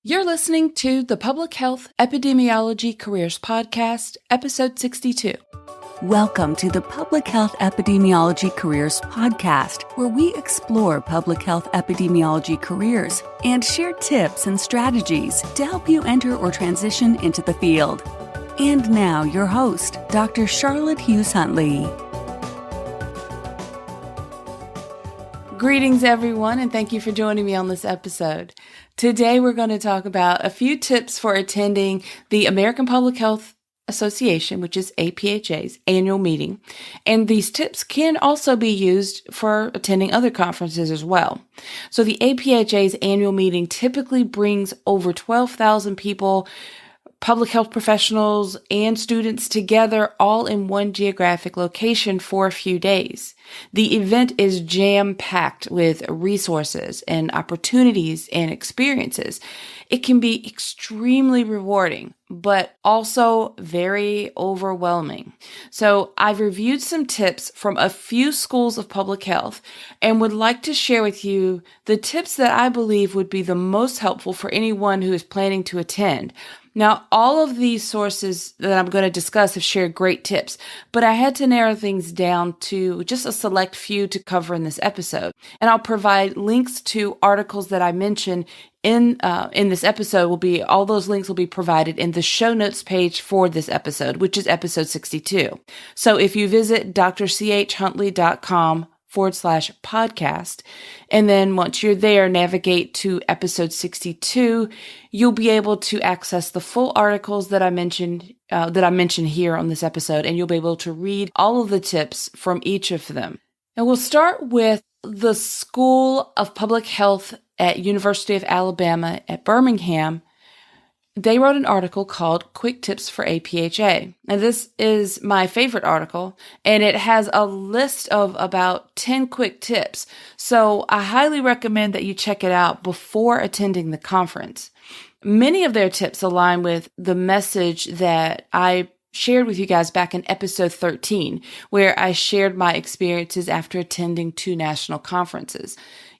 You're listening to the Public Health Epidemiology Careers Podcast, Episode 62. Welcome to the Public Health Epidemiology Careers Podcast, where we explore public health epidemiology careers and share tips and strategies to help you enter or transition into the field. And now, your host, Dr. Charlotte Hughes Huntley. Greetings, everyone, and thank you for joining me on this episode. Today, we're going to talk about a few tips for attending the American Public Health Association, which is APHA's annual meeting. And these tips can also be used for attending other conferences as well. So the APHA's annual meeting typically brings over 12,000 people, public health professionals, and students together all in one geographic location for a few days. The event is jam-packed with resources and opportunities and experiences. It can be extremely rewarding, but also very overwhelming. So I've reviewed some tips from a few schools of public health and would like to share with you the tips that I believe would be the most helpful for anyone who is planning to attend. Now, all of these sources that I'm going to discuss have shared great tips, but I had to narrow things down to just a select few to cover in this episode. And I'll provide links to articles that I mentioned in this episode. All those links will be provided in the show notes page for this episode, which is episode 62. So if you visit drchuntley.com/podcast. And then once you're there, navigate to episode 62. You'll be able to access the full articles that I mentioned here on this episode, and you'll be able to read all of the tips from each of them. And we'll start with the School of Public Health at University of Alabama at Birmingham. They wrote an article called Quick Tips for APHA. And this is my favorite article, and it has a list of about 10 quick tips. So I highly recommend that you check it out before attending the conference. Many of their tips align with the message that I shared with you guys back in episode 13, where I shared my experiences after attending 2 national conferences.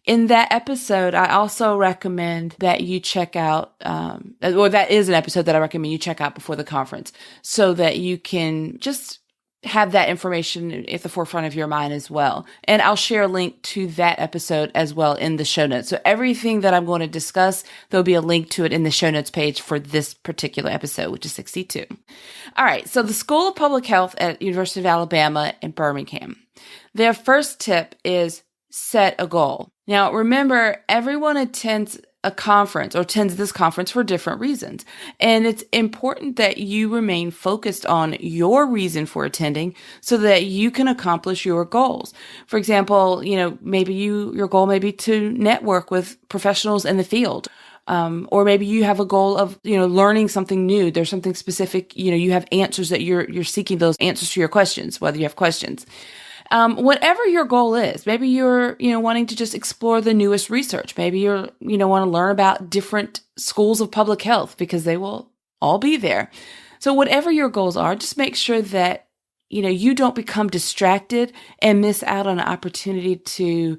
In that episode, I also recommend that you check out, that is an episode that I recommend you check out before the conference so that you can just have that information at the forefront of your mind as well. And I'll share a link to that episode as well in the show notes. So everything that I'm going to discuss, there'll be a link to it in the show notes page for this particular episode, which is 62. All right. So the School of Public Health at University of Alabama in Birmingham. Their first tip is set a goal. Now, remember, everyone attends a conference or attends this conference for different reasons. And it's important that you remain focused on your reason for attending so that you can accomplish your goals. For example, maybe your goal may be to network with professionals in the field. Or maybe you have a goal of, learning something new. There's something specific, you have answers that you're seeking those answers to your questions, whether you have questions. Whatever your goal is, maybe you're, wanting to just explore the newest research. Maybe you're, want to learn about different schools of public health because they will all be there. So whatever your goals are, just make sure that, you don't become distracted and miss out on an opportunity to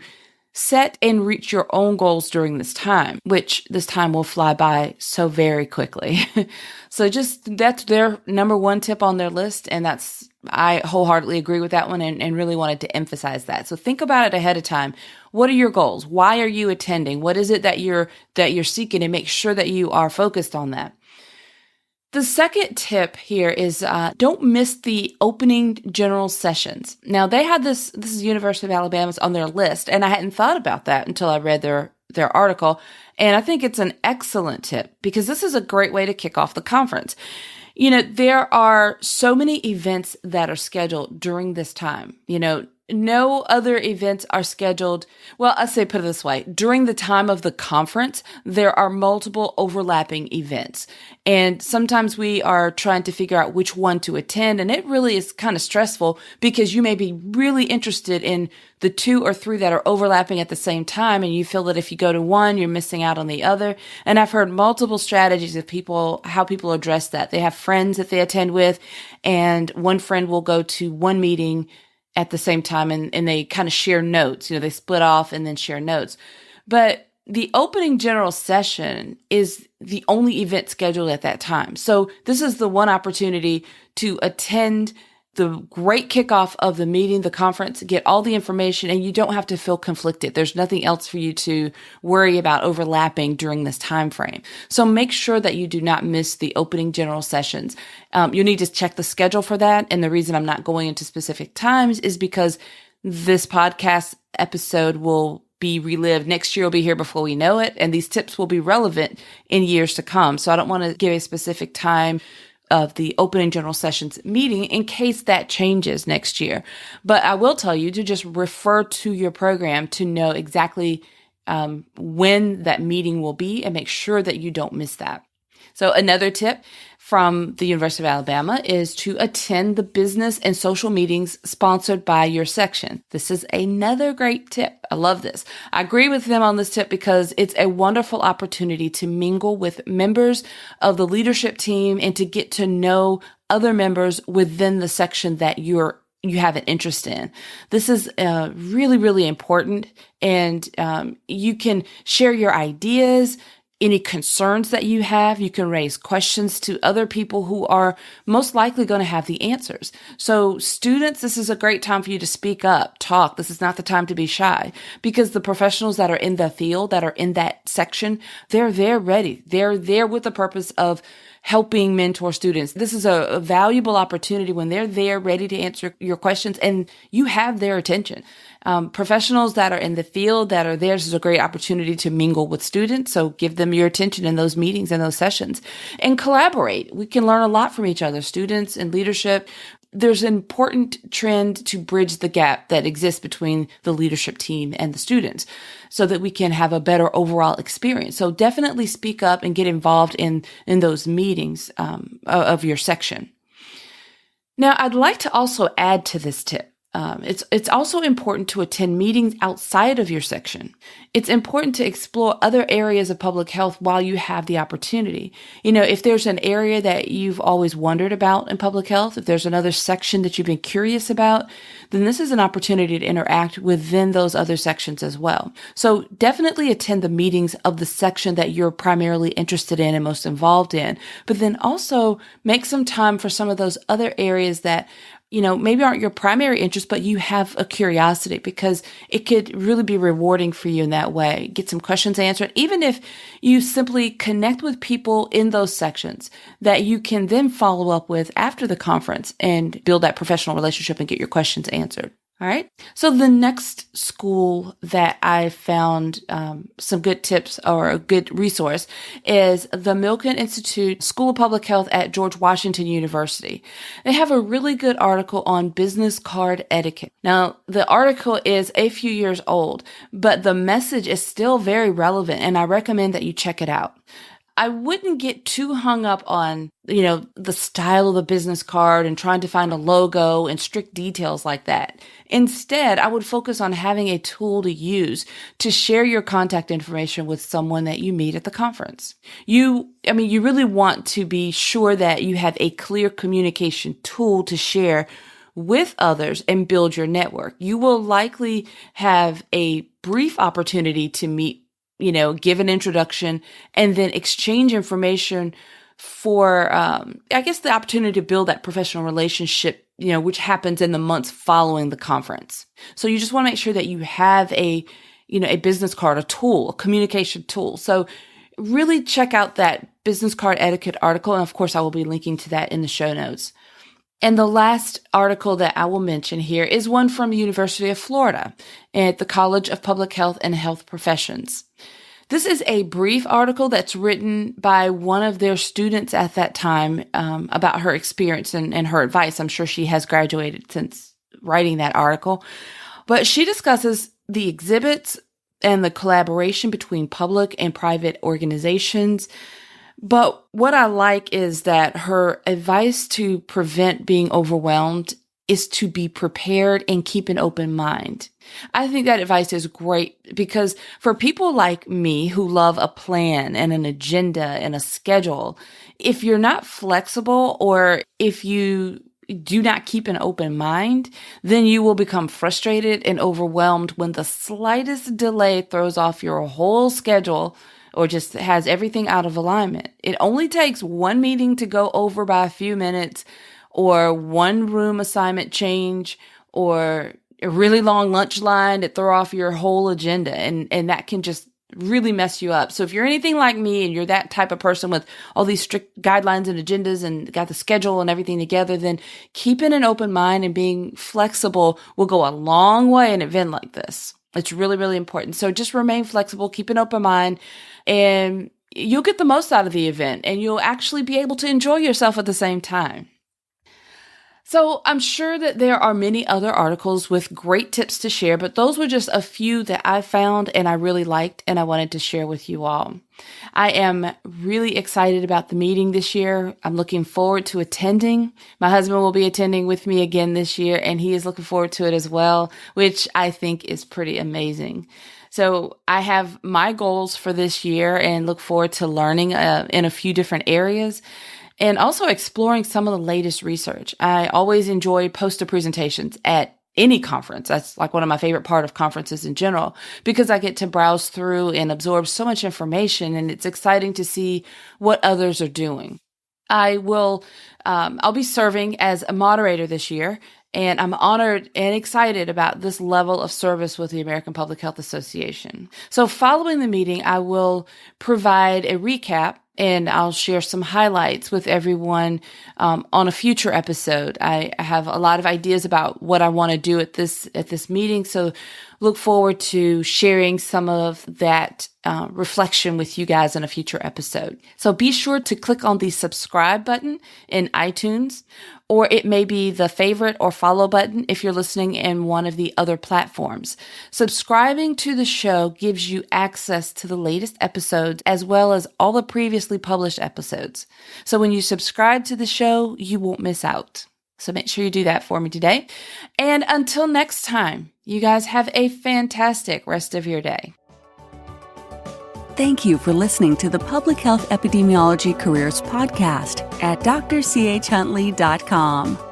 set and reach your own goals during this time, which this time will fly by so very quickly. So that's their number one tip on their list. And I wholeheartedly agree with that one and really wanted to emphasize that. So think about it ahead of time. What are your goals? Why are you attending? What is it that you're seeking, and make sure that you are focused on that. The second tip here is don't miss the opening general sessions. Now, they had this is University of Alabama's on their list, and I hadn't thought about that until I read their article. And I think it's an excellent tip because this is a great way to kick off the conference. There are so many events that are scheduled during this time. No other events are scheduled. Well, put it this way. During the time of the conference, there are multiple overlapping events. And sometimes we are trying to figure out which one to attend. And it really is kind of stressful because you may be really interested in the 2 or 3 that are overlapping at the same time. And you feel that if you go to one, you're missing out on the other. And I've heard multiple strategies of how people address that. They have friends that they attend with, and one friend will go to one meeting at the same time, and they kind of share notes. They split off and then share notes. But the opening general session is the only event scheduled at that time. So this is the one opportunity to attend the great kickoff of the meeting, the conference, get all the information, and you don't have to feel conflicted. There's nothing else for you to worry about overlapping during this time frame. So make sure that you do not miss the opening general sessions. You need to check the schedule for that. And the reason I'm not going into specific times is because this podcast episode will be relived. Next year will be here before we know it. And these tips will be relevant in years to come. So I don't want to give a specific time of the opening general sessions meeting in case that changes next year. But I will tell you to just refer to your program to know exactly when that meeting will be and make sure that you don't miss that. So another tip from the University of Alabama is to attend the business and social meetings sponsored by your section. This is another great tip. I love this. I agree with them on this tip because it's a wonderful opportunity to mingle with members of the leadership team and to get to know other members within the section that you have an interest in. This is really, really important. And you can share your ideas, any concerns that you have. You can raise questions to other people who are most likely going to have the answers. So students, this is a great time for you to speak up, talk. This is not the time to be shy because the professionals that are in the field, that are in that section, they're there ready. They're there with the purpose of helping mentor students. This is a valuable opportunity when they're there ready to answer your questions and you have their attention. Professionals that are in the field that are there, this is a great opportunity to mingle with students. So give them your attention in those meetings and those sessions and collaborate. We can learn a lot from each other, students and leadership. There's an important trend to bridge the gap that exists between the leadership team and the students so that we can have a better overall experience. So definitely speak up and get involved in those meetings of your section. Now, I'd like to also add to this tip. It's also important to attend meetings outside of your section. It's important to explore other areas of public health while you have the opportunity. You know, if there's an area that you've always wondered about in public health, if there's another section that you've been curious about, then this is an opportunity to interact within those other sections as well. So definitely attend the meetings of the section that you're primarily interested in and most involved in, but then also make some time for some of those other areas that maybe aren't your primary interest, but you have a curiosity because it could really be rewarding for you in that way. Get some questions answered, even if you simply connect with people in those sections that you can then follow up with after the conference and build that professional relationship and get your questions answered. All right. So the next school that I found some good tips or a good resource is the Milken Institute School of Public Health at George Washington University. They have a really good article on business card etiquette. Now, the article is a few years old, but the message is still very relevant, and I recommend that you check it out. I wouldn't get too hung up on, the style of the business card and trying to find a logo and strict details like that. Instead, I would focus on having a tool to use to share your contact information with someone that you meet at the conference. You really want to be sure that you have a clear communication tool to share with others and build your network. You will likely have a brief opportunity to meet, give an introduction and then exchange information for, the opportunity to build that professional relationship, which happens in the months following the conference. So you just want to make sure that you have a business card, a tool, a communication tool. So really check out that business card etiquette article. And of course, I will be linking to that in the show notes. And the last article that I will mention here is one from the University of Florida at the College of Public Health and Health Professions. This is a brief article that's written by one of their students at that time about her experience and her advice. I'm sure she has graduated since writing that article. But she discusses the exhibits and the collaboration between public and private organizations. But what I like is that her advice to prevent being overwhelmed is to be prepared and keep an open mind. I think that advice is great because for people like me who love a plan and an agenda and a schedule, if you're not flexible or if you do not keep an open mind, then you will become frustrated and overwhelmed when the slightest delay throws off your whole schedule or just has everything out of alignment. It only takes one meeting to go over by a few minutes, or one room assignment change, or a really long lunch line to throw off your whole agenda. And that can just really mess you up. So if you're anything like me and you're that type of person with all these strict guidelines and agendas and got the schedule and everything together, then keeping an open mind and being flexible will go a long way in an event like this. It's really, really important. So just remain flexible, keep an open mind, and you'll get the most out of the event, and you'll actually be able to enjoy yourself at the same time. So I'm sure that there are many other articles with great tips to share, but those were just a few that I found and I really liked and I wanted to share with you all. I am really excited about the meeting this year. I'm looking forward to attending. My husband will be attending with me again this year, and he is looking forward to it as well, which I think is pretty amazing. So I have my goals for this year and look forward to learning in a few different areas, and also exploring some of the latest research. I always enjoy poster presentations at any conference. That's like one of my favorite part of conferences in general, because I get to browse through and absorb so much information, and it's exciting to see what others are doing. I'll be serving as a moderator this year, and I'm honored and excited about this level of service with the American Public Health Association. So following the meeting, I will provide a recap, and I'll share some highlights with everyone on a future episode. I have a lot of ideas about what I want to do at this meeting, so look forward to sharing some of that reflection with you guys in a future episode. So be sure to click on the subscribe button in iTunes, or it may be the favorite or follow button if you're listening in one of the other platforms. Subscribing to the show gives you access to the latest episodes as well as all the previously published episodes. So when you subscribe to the show, you won't miss out. So make sure you do that for me today. And until next time, you guys have a fantastic rest of your day. Thank you for listening to the Public Health Epidemiology Careers Podcast at drchuntley.com.